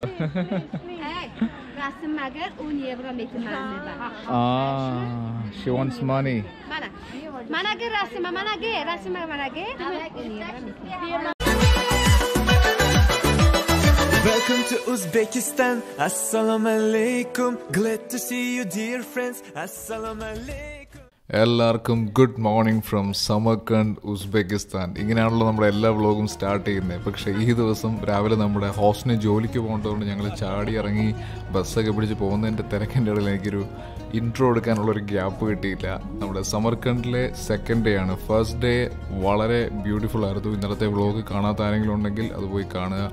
She wants money. Welcome to Uzbekistan. Assalamu alaikum. Glad to see you, dear friends. Assalamu alaikum. എല്ലാവർക്കും good morning from Samarkand Uzbekistan. ഇങ്ങനെയാണല്ലോ നമ്മുടെ എല്ലാ വ്ളോഗും start ചെയ്യുന്നത്. പക്ഷേ ഈ ദിവസം രാവിലെ നമ്മുടെ ഹോസ്റ്റലിന് ജോലിക്ക് പോകേണ്ടതുകൊണ്ട് ഞങ്ങൾ ചാടി ഇറങ്ങി ബസ്സൊക്കെ പിടിച്ച് പോകുന്നതിൻ്റെ തിരക്കിൻ്റെ ഇടയിൽ എനിക്കൊരു ഇൻട്രോ എടുക്കാനുള്ളൊരു ഗ്യാപ്പ് കിട്ടിയില്ല. നമ്മുടെ സമർഖണ്ഡിലെ സെക്കൻഡ് ഡേ ആണ്. ഫസ്റ്റ് ഡേ വളരെ ബ്യൂട്ടിഫുൾ ആയിരുന്നു. ഇന്നലത്തെ വ്ളോഗ് കാണാത്ത ആരെങ്കിലും ഉണ്ടെങ്കിൽ അത് പോയി കാണുക.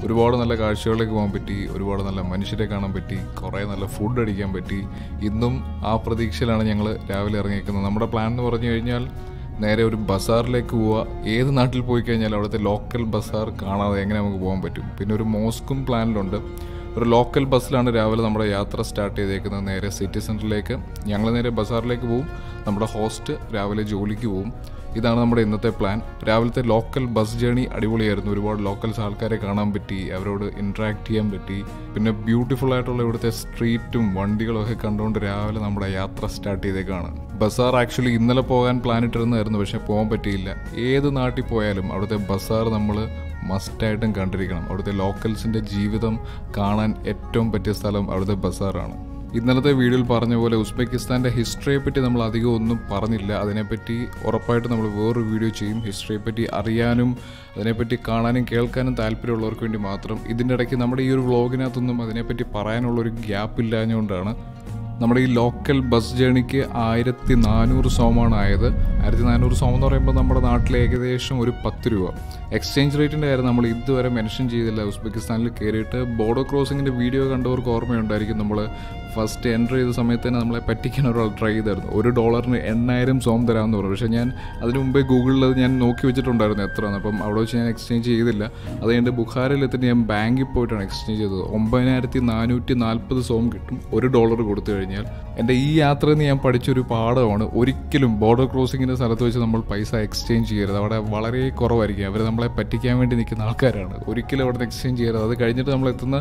ഒരുപാട് നല്ല കാഴ്ചകളിലേക്ക് പോകാൻ പറ്റി, ഒരുപാട് നല്ല മനുഷ്യരെ കാണാൻ പറ്റി, കുറേ നല്ല ഫുഡ് അടിക്കാൻ പറ്റി. ഇന്നും ആ പ്രതീക്ഷയിലാണ് ഞങ്ങൾ രാവിലെ ഇറങ്ങിയിരിക്കുന്നത്. നമ്മുടെ പ്ലാൻ എന്ന് പറഞ്ഞു കഴിഞ്ഞാൽ നേരെ ഒരു ബസാറിലേക്ക് പോവുക. ഏത് നാട്ടിൽ പോയി കഴിഞ്ഞാൽ അവിടുത്തെ ലോക്കൽ ബസാർ കാണാതെ എങ്ങനെ നമുക്ക് പോകാൻ പറ്റും. പിന്നെ ഒരു മോസ്കും പ്ലാനിലുണ്ട്. ഒരു ലോക്കൽ ബസ്സിലാണ് രാവിലെ നമ്മുടെ യാത്ര സ്റ്റാർട്ട് ചെയ്തേക്കുന്നത്. നേരെ സിറ്റി സെൻറ്ററിലേക്ക്. ഞങ്ങൾ നേരെ ബസാറിലേക്ക് പോവും. നമ്മുടെ ഹോസ്റ്റ് രാവിലെ ജോലിക്ക് പോവും. ഇതാണ് നമ്മുടെ ഇന്നത്തെ പ്ലാൻ. രാവിലത്തെ ലോക്കൽ ബസ് ജേണി അടിപൊളിയായിരുന്നു. ഒരുപാട് ലോക്കൽസ് ആൾക്കാരെ കാണാൻ പറ്റി, അവരോട് ഇൻട്രാക്ട് ചെയ്യാൻ പറ്റി. പിന്നെ ബ്യൂട്ടിഫുൾ ആയിട്ടുള്ള ഇവിടുത്തെ സ്ട്രീറ്റും വണ്ടികളും ഒക്കെ കണ്ടുകൊണ്ട് രാവിലെ നമ്മുടെ യാത്ര സ്റ്റാർട്ട് ചെയ്തേക്കാണ്. ബസാർ ആക്ച്വലി ഇന്നലെ പോകാൻ പ്ലാൻ ഇട്ടിരുന്നായിരുന്നു, പക്ഷെ പോകാൻ പറ്റിയില്ല. ഏത് നാട്ടിൽ പോയാലും അവിടുത്തെ ബസാർ നമ്മൾ മസ്റ്റായിട്ടും കണ്ടിരിക്കണം. അവിടുത്തെ ലോക്കൽസിൻ്റെ ജീവിതം കാണാൻ ഏറ്റവും പറ്റിയ സ്ഥലം അവിടുത്തെ ബസാറാണ്. ഇന്നലത്തെ വീഡിയോയിൽ പറഞ്ഞ പോലെ ഉസ്ബെക്കിസ്ഥാൻ്റെ ഹിസ്റ്ററിയെ പറ്റി നമ്മൾ അധികം ഒന്നും പറഞ്ഞില്ല. അതിനെപ്പറ്റി ഉറപ്പായിട്ട് നമ്മൾ വേറൊരു വീഡിയോ ചെയ്യും. ഹിസ്റ്ററിയെ പറ്റി അറിയാനും അതിനെപ്പറ്റി കാണാനും കേൾക്കാനും താല്പര്യമുള്ളവർക്ക് വേണ്ടി മാത്രം. ഇതിൻ്റെ ഇടയ്ക്ക് നമ്മുടെ ഈ ഒരു വ്ളോഗിനകത്തൊന്നും അതിനെപ്പറ്റി പറയാനുള്ളൊരു ഗ്യാപ്പ് ഇല്ലാഞ്ഞുകൊണ്ടാണ്. നമ്മുടെ ഈ ലോക്കൽ ബസ് ജേണിക്ക് 1400 സോമാണ് ആയത്. 1400 സോം എന്ന് പറയുമ്പോൾ നമ്മുടെ നാട്ടിൽ ഏകദേശം ഒരു 10 രൂപ. എക്സ്ചേഞ്ച് റേറ്റിൻ്റെ കാര്യം നമ്മൾ ഇതുവരെ മെൻഷൻ ചെയ്തില്ല. ഉസ്ബെക്കിസ്ഥാനിൽ കയറിയിട്ട് ബോർഡർ ക്രോസിങ്ങിൻ്റെ വീഡിയോ കണ്ടവർക്ക് ഓർമ്മയുണ്ടായിരിക്കും. നമ്മൾ ഫസ്റ്റ് എൻ്റർ ചെയ്ത സമയത്ത് തന്നെ നമ്മളെ പറ്റിക്കാൻ ഒരാൾ ട്രൈ ചെയ്തായിരുന്നു. $1 8000 സോം തരാമെന്ന് പറഞ്ഞു. പക്ഷേ ഞാൻ അതിന് മുമ്പേ ഗൂഗിളിൽ അത് ഞാൻ നോക്കി വെച്ചിട്ടുണ്ടായിരുന്നു എത്രയാണ്. അപ്പം അവിടെ വെച്ച് ഞാൻ എക്സ്ചേഞ്ച് ചെയ്തില്ല. അത് കഴിഞ്ഞിട്ട് ബുഖാരയിലെത്തിട്ട് ഞാൻ ബാങ്കിൽ പോയിട്ടാണ് എക്സ്ചേഞ്ച് ചെയ്തത്. 9440 സോം കിട്ടും $1 കൊടുത്തു കഴിഞ്ഞാൽ. എൻ്റെ ഈ യാത്രയിൽ നിന്ന് ഞാൻ പഠിച്ചൊരു പാഠമാണ്, ഒരിക്കലും ബോർഡർ ക്രോസിങ്ങിൻ്റെ സ്ഥലത്ത് വെച്ച് നമ്മൾ പൈസ എക്സ്ചേഞ്ച് ചെയ്യരുത്. അവിടെ വളരെ കുറവായിരിക്കും. അവർ നമ്മളെ പറ്റിക്കാൻ വേണ്ടി നിൽക്കുന്ന ആൾക്കാരാണ്. ഒരിക്കലും അവിടെ നിന്ന് എക്സ്ചേഞ്ച് ചെയ്യരുത്. അത് കഴിഞ്ഞിട്ട് നമ്മൾ എത്തുന്ന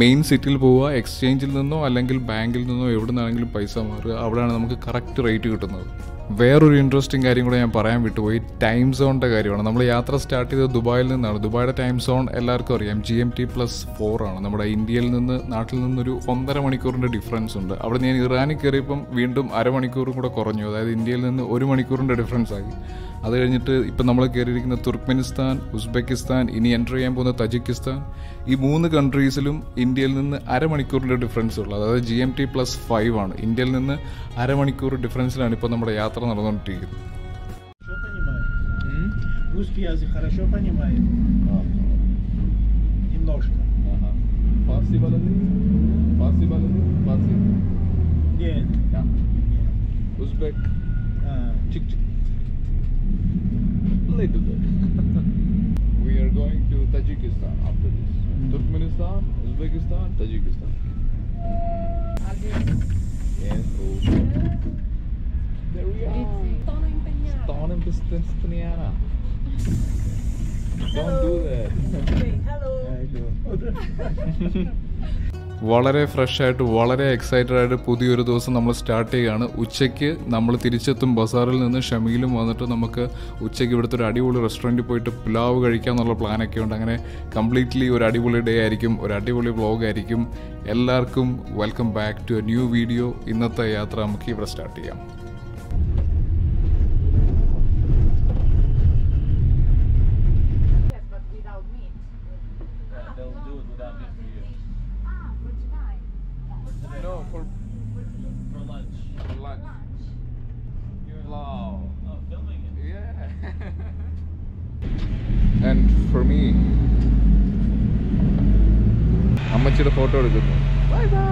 മെയിൻ സിറ്റിയിൽ പോവുക. എക്സ്ചേഞ്ചിൽ നിന്നോ അല്ലെങ്കിൽ ബാങ്കിൽ നിന്നോ എവിടെ നിന്നാണെങ്കിലും പൈസ മാറുക. അവിടെയാണ് നമുക്ക് കറക്റ്റ് റേറ്റ് കിട്ടുന്നത്. വേറൊരു ഇൻട്രസ്റ്റിംഗ് കാര്യം കൂടെ ഞാൻ പറയാൻ വിട്ടുപോയി. ടൈം സോണിൻ്റെ കാര്യമാണ്. നമ്മൾ യാത്ര സ്റ്റാർട്ട് ചെയ്തത് ദുബായിൽ നിന്നാണ്. ദുബായുടെ ടൈം സോൺ എല്ലാവർക്കും അറിയാം, GMT+4 ആണ്. നമ്മുടെ ഇന്ത്യയിൽ നിന്ന് നാട്ടിൽ നിന്നൊരു 1.5 മണിക്കൂറിൻ്റെ ഡിഫറൻസ് ഉണ്ട്. അവിടെ ഞാൻ ഇറാനിൽ കയറിയപ്പം വീണ്ടും അരമണിക്കൂറും കൂടെ കുറഞ്ഞു. അതായത് ഇന്ത്യയിൽ നിന്ന് 1 മണിക്കൂറിൻ്റെ ഡിഫറൻസ് ആയി. അത് കഴിഞ്ഞിട്ട് ഇപ്പം നമ്മൾ കയറിയിരിക്കുന്ന തുർക്ക്മെനിസ്ഥാൻ, ഉസ്ബെക്കിസ്ഥാൻ, ഇനി എൻ്റർ ചെയ്യാൻ പോകുന്ന തജിക്കിസ്ഥാൻ. ഈ 3 കൺട്രീസിലും ഇന്ത്യയിൽ നിന്ന് അരമണിക്കൂറിൻ്റെ ഡിഫറൻസ് ഉള്ളത്. അതായത് GMT+5 ആണ്. ഇന്ത്യയിൽ നിന്ന് അരമണിക്കൂർ ഡിഫറൻസിലാണ് ഇപ്പോൾ നമ്മുടെ യാത്ര നടന്നുകൊണ്ടിരിക്കുന്നത്. Little bit. We are going to Tajikistan after this. Turkmenistan, Uzbekistan, Tajikistan. Yes, oh. There we are. Stonen Pistiniana. Don't do that. Hello. വളരെ ഫ്രഷ് ആയിട്ട് വളരെ എക്സൈറ്റഡ് ആയിട്ട് പുതിയൊരു ദിവസം നമ്മൾ സ്റ്റാർട്ട് ചെയ്യുകയാണ്. ഉച്ചയ്ക്ക് നമ്മൾ തിരിച്ചെത്തും ബസാറിൽ നിന്ന്. ഷമീലും വന്നിട്ട് നമുക്ക് ഉച്ചയ്ക്ക് ഇവിടുത്തെ ഒരു അടിപൊളി റെസ്റ്റോറൻറ്റിൽ പോയിട്ട് പുലാവ് കഴിക്കാമെന്നുള്ള പ്ലാനൊക്കെ ഉണ്ട്. അങ്ങനെ കംപ്ലീറ്റ്ലി ഒരു അടിപൊളി ഡേ ആയിരിക്കും, ഒരു അടിപൊളി വ്ളോഗ് ആയിരിക്കും. എല്ലാവർക്കും welcome back to a new video. ഇന്നത്തെ യാത്ര നമുക്ക് ഇവിടെ സ്റ്റാർട്ട് ചെയ്യാം. And for me, അമ്മച്ചിയുടെ ഫോട്ടോ എടുക്കുന്നു. Bye bye.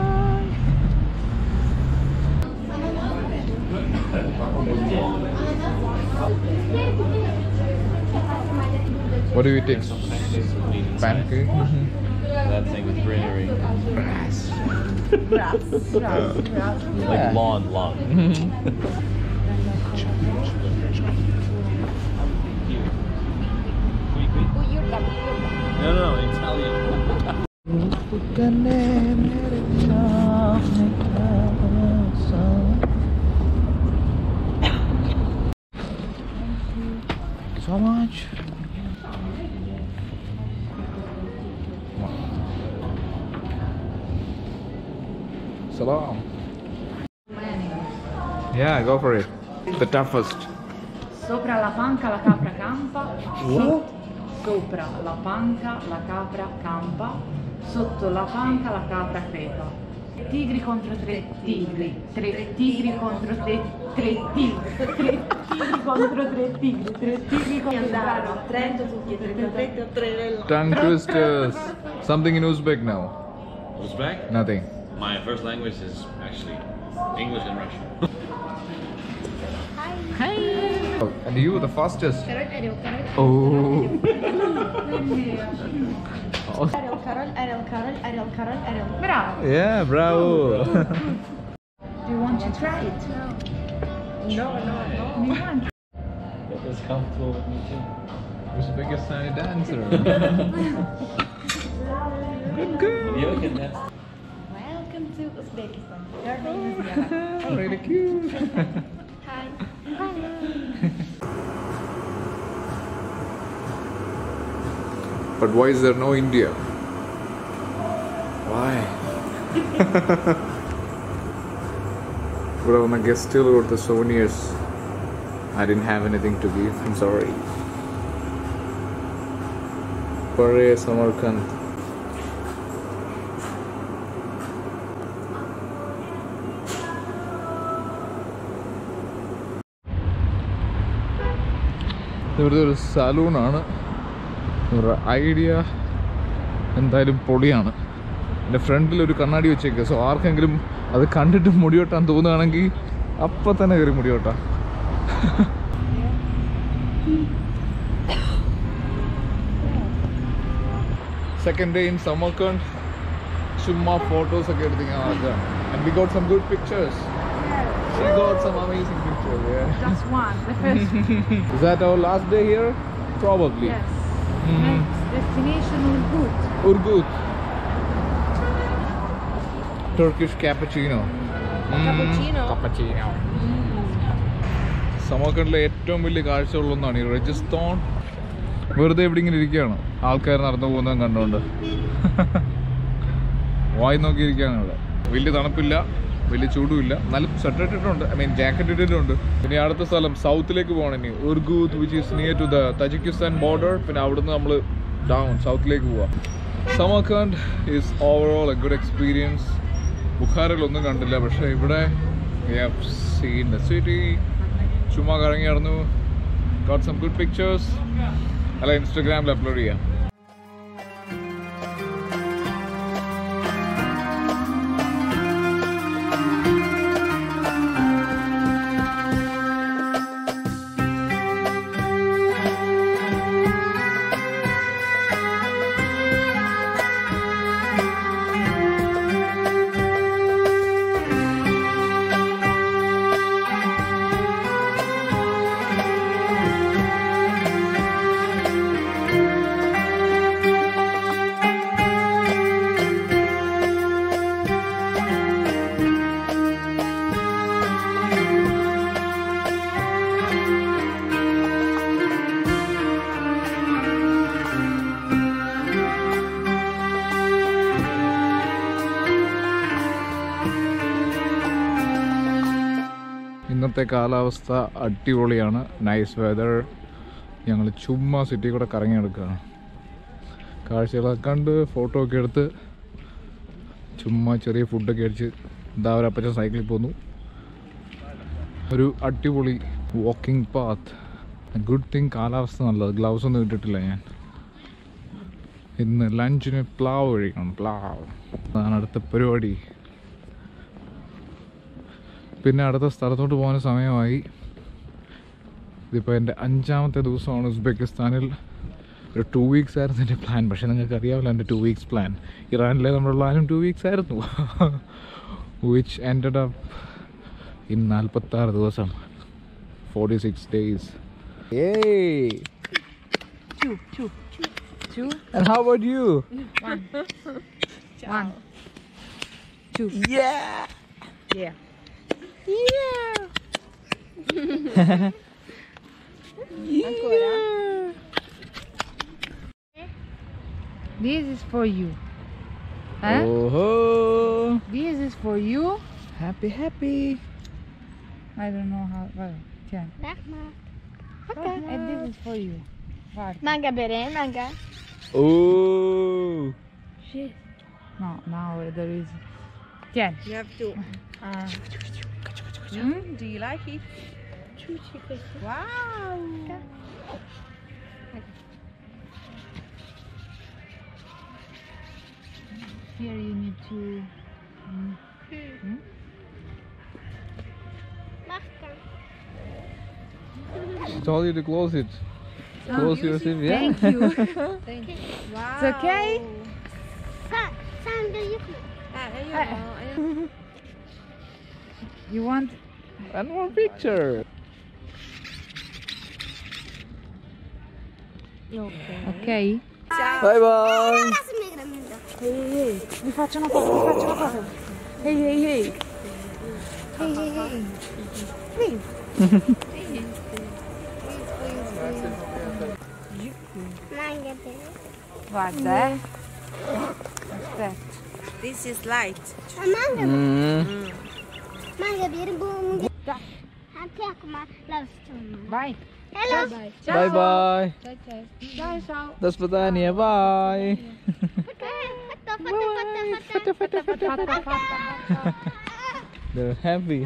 What do you take? Pancake? That thing with greenery. Grass. Like lawn. No, Italian. So much. Salam. Yeah, go for it. The toughest. Sopra la panca la capra campa. Sopra la panca la capra campa. Sotto la panca la capra crepa. Tigri contro tre tigri. Tre tigri contro tre tigri. Tre tigri contro tre tigri. Tre tigri contro Tongue twisters. Something in Uzbek now. Uzbek? Nothing. My first language is actually English and Russian. Oh, and you the fastest. Oh. Bravo. Yeah, bravo. Do you want to try it? No. You want? It was comfortable with me too. Uzbekistani dancer. Good. You can dance. Welcome to Uzbekistan. Your name is Yara. Really cute. Hi. But why is there no India? Why? Bro, my guest still got the souvenirs. I didn't have anything to give. I'm sorry. Pare Samarkand. ഇവിടുത്തെ ഒരു സലൂണാണ്. ഇവരുടെ idea എന്തായാലും പൊളിയാണ്. എൻ്റെ ഫ്രണ്ടിൽ ഒരു കണ്ണാടി വെച്ചേക്കുക. സോ ആർക്കെങ്കിലും അത് കണ്ടിട്ട് മുടി വെട്ടാൻ തോന്നുകയാണെങ്കിൽ അപ്പം തന്നെ കയറി മുടി വെട്ടാം. Second day in Samarkand. ചുമ്മാ ഫോട്ടോസ് ഒക്കെ എടുത്തിങ്ങനെ നടക്കുകയാണ്. And we got some good pictures. She got some amazing pictures. Yeah. Just one. The first. Is that our last day here? Probably. Yes. Next destination Urgut. Urgut. Turkish cappuccino. Cappuccino. സമർക്കണ്ടിലെ ഏറ്റവും വലിയ കാഴ്ചകളിലൊന്നാണ് ഈ രജിസ്ഥാൻ. വെറുതെ ഇവിടെ ഇങ്ങനെ ഇരിക്കുകയാണ്, ആൾക്കാർ നടന്നു പോകുന്നതും കണ്ടുകൊണ്ട്. വായി നോക്കിയിരിക്കുകയാണ് ഇവിടെ. വലിയ തണുപ്പില്ല, വലിയ ചൂടുമില്ല, നല്ല സ്വെറ്റർ ഇട്ടിട്ടുണ്ട്, ഐ മീൻ ജാക്കറ്റ് ഇട്ടിട്ടുണ്ട്. പിന്നെ അടുത്ത സ്ഥലം സൗത്തിലേക്ക് പോകണം ഇനി, Urgut which is near to the Tajikistan border. പിന്നെ അവിടുന്ന് നമ്മൾ ഡൗൺ സൗത്തിലേക്ക് പോവാം. Samarkand is overall a good experience. ബുഖാറിലൊന്നും കണ്ടില്ല, പക്ഷേ ഇവിടെ we have seen the city. ചുമ്മാ കറങ്ങി നടന്നു. Got some good pictures. അല്ല ഇൻസ്റ്റാഗ്രാമിൽ അപ്ലോഡ് ചെയ്യാം. ഇന്നത്തെ കാലാവസ്ഥ അടിപൊളിയാണ്, നൈസ് വെതർ. ഞങ്ങൾ ചുമ്മാ സിറ്റി കൂടെ കറങ്ങി നടക്കുകയാണ്. കാഴ്ചകളൊക്കെ കണ്ട് ഫോട്ടോ ഒക്കെ എടുത്ത് ചുമ്മാ ചെറിയ ഫുഡൊക്കെ അടിച്ച് എന്താ ഒരു അപ്പച്ചൻ സൈക്കിളിൽ പോന്നു. ഒരു അടിപൊളി വാക്കിംഗ് പാത്ത്. ഗുഡ് തിങ് കാലാവസ്ഥ നല്ലത്. ഗ്ലൗസ് ഒന്നും ഇട്ടിട്ടില്ല ഞാൻ. ഇന്ന് ലഞ്ചിന് പ്ലാവ് കഴിക്കണം. പ്ലാവ് അതാണ് അടുത്ത പരിപാടി. പിന്നെ അടുത്ത സ്ഥലത്തോട്ട് പോകുന്ന സമയമായി. ഇതിപ്പോൾ എൻ്റെ 5ാമത്തെ ദിവസമാണ് ഉസ്ബെക്കിസ്ഥാനിൽ. ഒരു 2 weeks ആയിരുന്നു എൻ്റെ പ്ലാൻ. പക്ഷേ നിങ്ങൾക്ക് അറിയാമല്ലോ എൻ്റെ 2 weeks പ്ലാൻ. ഇറാനിലെ നമ്മുടെ പ്ലാനും 2 weeks ആയിരുന്നു. വിച്ച് എൻഡഡ് അപ്പ് ഇൻ 46 ദിവസം, 46 days. Yay! Two. And how about you? One. 1, 2. Yeah. Yeah. This is for you. Huh? Oh. This is for you. Happy, happy. I don't know how. Well, yeah. Okay. And this is for you. What? Manga bere, manga. Oh. No, now there is. Yeah. You have to. Do you like it? Wow. Here you need to. She told you to close it. Close your zip, yeah? Thank you. Wow. It's okay? Sen de yıkma. You want? One more picture. Okay. Bye bye. Mi faccio una foto, Hey, hey, hey. Manga bere. Guarda, Aspetta. This is light. Manga. Mm. Manga bere bu. Anche come la storia. Vai. Hello. Bye bye. Ciao, ciao. До свидания. Bye. They're happy.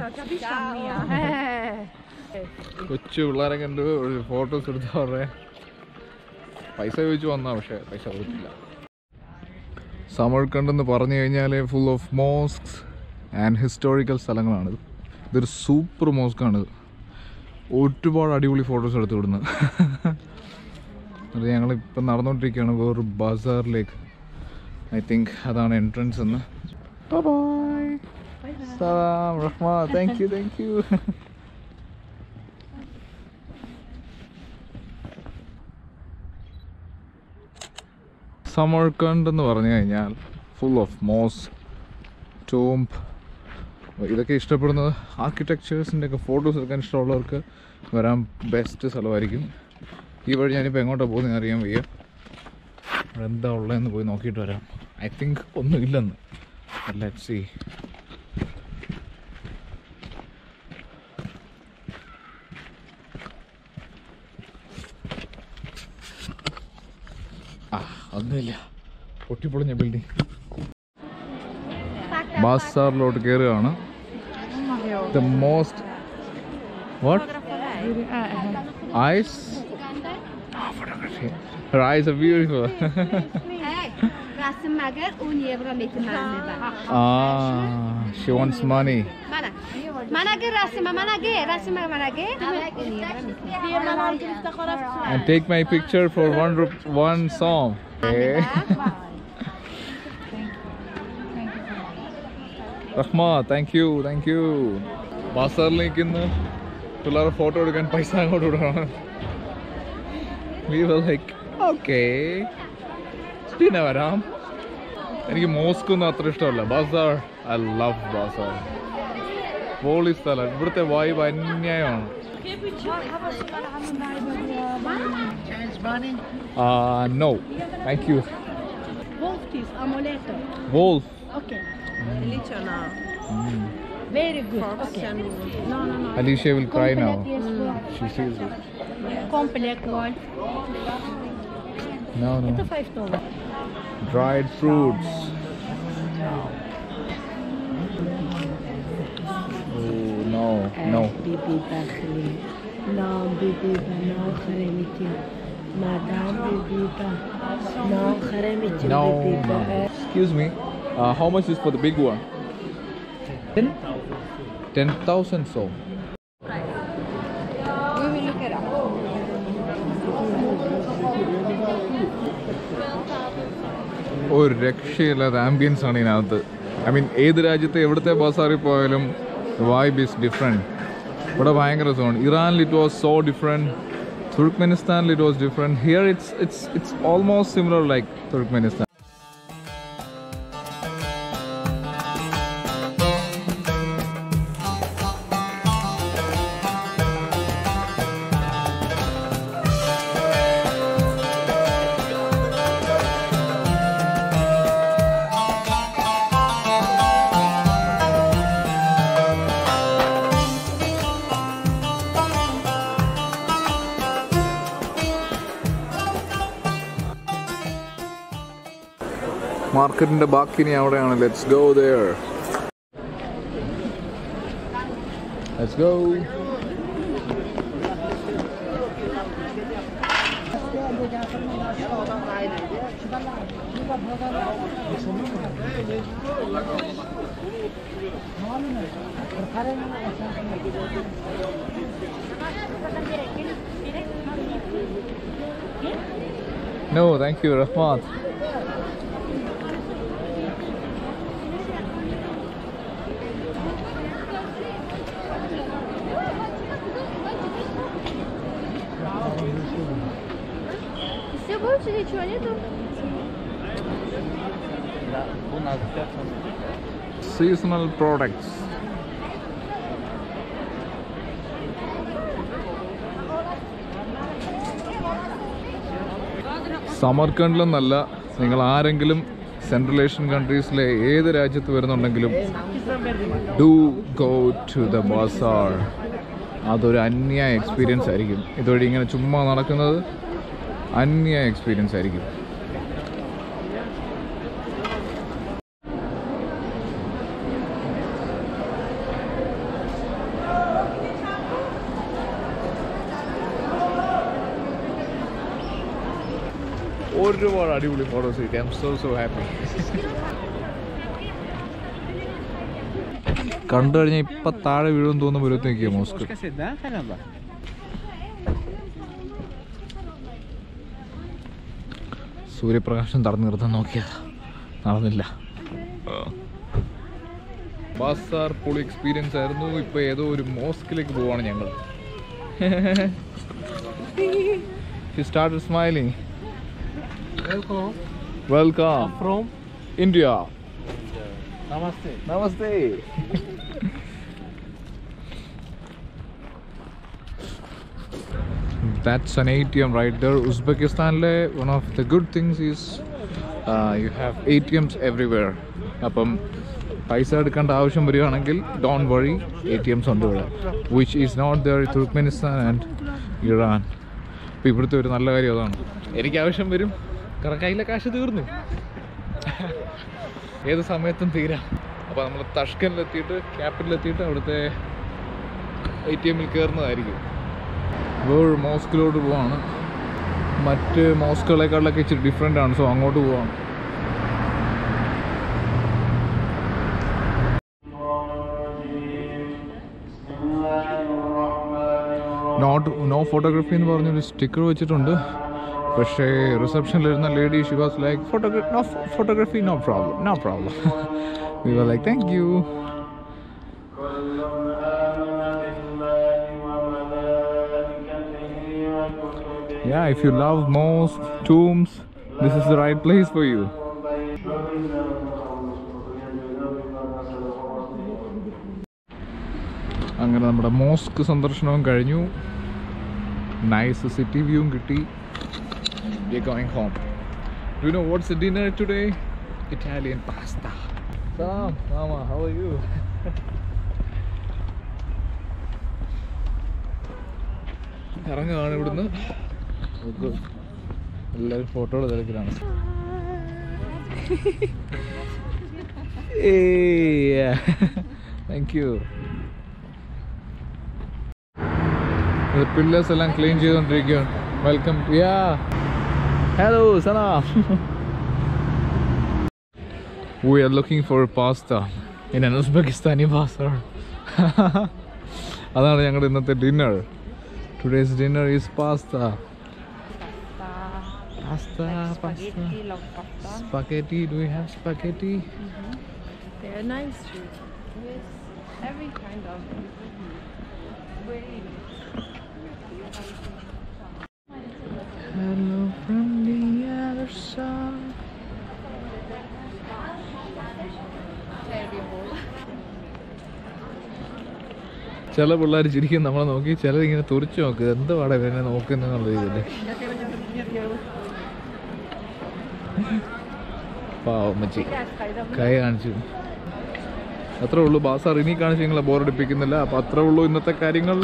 Capito mia. കൊച്ചു പിള്ളേരെ കണ്ട് ഒരു photos എടുത്താൽ അവരുടെ പൈസ ചോദിച്ചു വന്നാൽ പക്ഷേ പൈസ കൊടുത്തില്ല. സമർക്കണ്ട് എന്ന് പറഞ്ഞു കഴിഞ്ഞാൽ full of mosques and historical സ്ഥലങ്ങളാണ്. ഇതൊരു സൂപ്പർ മോസ്കാണ്. ഒരുപാട് അടിപൊളി ഫോട്ടോസ് എടുത്ത് വിടുന്നത്. അത് ഞങ്ങളിപ്പം നടന്നുകൊണ്ടിരിക്കുകയാണ് വേറൊരു ബസാറിലേക്ക്. ഐ തിങ്ക് അതാണ് എൻട്രൻസ് എന്ന്. ബൈ സലാം റഹ്മ. Thank you, thank you. Samarkand എന്ന് പറഞ്ഞു കഴിഞ്ഞാൽ ഫുൾ ഓഫ് മോസ്, ടോംബ്, ഇതൊക്കെ ഇഷ്ടപ്പെടുന്നത് ആർക്കിടെക്ചേഴ്സിൻ്റെ ഒക്കെ ഫോട്ടോസ് എടുക്കാൻ ഇഷ്ടമുള്ളവർക്ക് വരാൻ ബെസ്റ്റ് സ്ഥലമായിരിക്കും. ഈ വഴി ഞാനിപ്പോൾ എങ്ങോട്ടാണ് പോകുന്നത് അറിയാൻ വയ്യ. അവിടെ എന്താ ഉള്ളതെന്ന് പോയി നോക്കിയിട്ട് വരാം. ഐ തിങ്ക് ഒന്നുമില്ലെന്ന്. Let's see. ഒന്നുമില്ല, പൊട്ടിപ്പൊളിഞ്ഞ ബിൽഡിംഗ്. ബാസാറിലോട്ട് കയറുകയാണ്. The most what eyes. Photography. Her eyes are beautiful. Rasim magar 1 euro meter malme. She wants money. Manage rasim manage 1 euro And take my picture for one song. Okay. Rahma, thank you. ബാസാറിലേക്ക് ഇന്ന് പിള്ളേരെ photo എടുക്കാൻ പൈസ അങ്ങോട്ട് വിടണം. We were like, okay, പിന്നെ വരാം. എനിക്ക് mosque ഒന്നും അത്ര ഇഷ്ടമല്ല. Bazaar, I love Bazaar. Poly സ്ഥലം. ഇവിടുത്തെ vibe അന്യായമാണ്. No, thank you. Wolf is amuleto. Wolf. Okay. Little now. Very good. Okay. No. Alicia will cry now. She sees it. Complete wolf. No. It's $5. Dried fruits. Oh no. Bibi Bakhli. No, Bibi no Kharemiti. Madam Bibi no Kharemiti. No. Excuse me. How much is for the big one? 10,000 so. We will look it up. ഒരു രക്ഷയില്ലാത്ത ambience ആണ് ഇതിനകത്ത്. I mean ഏത് രാജ്യത്തെ എവിടുത്തെ ബസാറിൽ പോയാലും vibe is different. ഇവിടെ ഭയങ്കര രസമാണ്. ഇറാനിൽ it was so different. Turkmenistan it was different. Here it's almost similar like Turkmenistan. മാർക്കറ്റിന്റെ ബാക്കി ഇനി അവിടെയാണ്. Let's go there. Let's go. No, thank you, Rahmat. Все больше ничего нету? Seasonal products. സമർക്കണ്ടിലെന്നല്ല, നിങ്ങൾ ആരെങ്കിലും സെൻട്രൽ ഏഷ്യൻ കൺട്രീസിലെ ഏത് രാജ്യത്ത് വരുന്നുണ്ടെങ്കിലും do go to the bazaar. അതൊരു അന്യായ എക്സ്പീരിയൻസ് ആയിരിക്കും. ഇതുവഴി ഇങ്ങനെ ചുമ്മാ നടക്കുന്നത് അന്യായ എക്സ്പീരിയൻസ് ആയിരിക്കും. ഒരുപാട് അടിപൊളി ഫോട്ടോസ് കിട്ടി. I M so happy. കണ്ടു കഴിഞ്ഞാൽ ഇപ്പം താഴെ വീഴുമെന്ന് തോന്നുന്ന വരുത്തേക്ക് മോസ്ക്. സൂര്യപ്രകാശം തടഞ്ഞു നിർത്താൻ നോക്കിയതാ, നടന്നില്ല. ബസാർ പൊളി എക്സ്പീരിയൻസ് ആയിരുന്നു. ഇപ്പൊ ഏതോ ഒരു മോസ്കിലേക്ക് പോവാണ് ഞങ്ങൾ. She started smiling. Welcome From India. Namaste. Namaste. That's an ATM right there. Uzbekistan, one of the good things is you have ATMs everywhere. അപ്പം പൈസ എടുക്കേണ്ട ആവശ്യം വരികയാണെങ്കിൽ ഡോണ്ട് വറി, ATMs ഉണ്ട് ഇവിടെ, which is not there in Turkmenistan and Iran. അപ്പോൾ ഇവിടുത്തെ ഒരു നല്ല കാര്യം അതാണ്. എനിക്ക് ആവശ്യം വരും, കാരണം കയ്യിലെ കാശ് തീർന്നു, ഏത് സമയത്തും തീരാം. അപ്പോൾ നമ്മൾ തഷ്കനിലെത്തിയിട്ട്, ക്യാപിറ്റലെത്തിയിട്ട് അവിടുത്തെ ATMൽ കയറുന്നതായിരിക്കും. വേറൊരു മോസ്കിലോട്ട് പോവാണ്. മറ്റ് മോസ്കുകളെക്കാളൊക്കെ ഇച്ചിരി ഡിഫറെൻ്റ് ആണ്. സോ അങ്ങോട്ട് പോവാണ്. നോ ഫോട്ടോഗ്രാഫി എന്ന് പറഞ്ഞൊരു സ്റ്റിക്കർ വെച്ചിട്ടുണ്ട്. പക്ഷേ റിസപ്ഷനിലിരുന്ന lady she was like photography no problem. We were like thank you. Yeah, if you love mosques, tombs, this is the right place for you. അങ്ങനെ നമ്മുടെ മോസ്ക് സന്ദർശനവും കഴിഞ്ഞു. നൈസ് സിറ്റി വ്യൂവും കിട്ടി. We are going home. Do you know what's the dinner today? Italian pasta. Sam, Mama, how are you? ഇറങ്ങുകയാണ് ഇവിടുന്ന്. എല്ലാവരും ഫോട്ടോയുടെ തിരക്കിലാണ്. Thank you. പില്ലേഴ്സ് എല്ലാം ക്ലീൻ ചെയ്തുകൊണ്ടിരിക്കുകയാണ്. Welcome. Hello Salam. We are looking for pasta in an Uzbekistani bazaar. അതാണ് ഞങ്ങളുടെ ഇന്നത്തെ dinner. Today's dinner is pasta. Spaghetti. Do we have spaghetti? They're nice too. With every kind of Hello from the other side. ചില പിള്ളേർ ശരിക്കും നമ്മളെ നോക്കി ചിലരിങ്ങനെ തുറച്ചു നോക്കുക എന്ത് പാടാ എന്നെ നോക്കുന്നുള്ള രീതിയിൽ. പാവമ്മച്ചി കൈ കാണിച്ചു. അത്രേ ഉള്ളൂ. ബാസാർ ഇനി കാണിച്ച് നിങ്ങളെ ബോറടിപ്പിക്കുന്നില്ല. അപ്പം അത്രേ ഉള്ളൂ ഇന്നത്തെ കാര്യങ്ങൾ.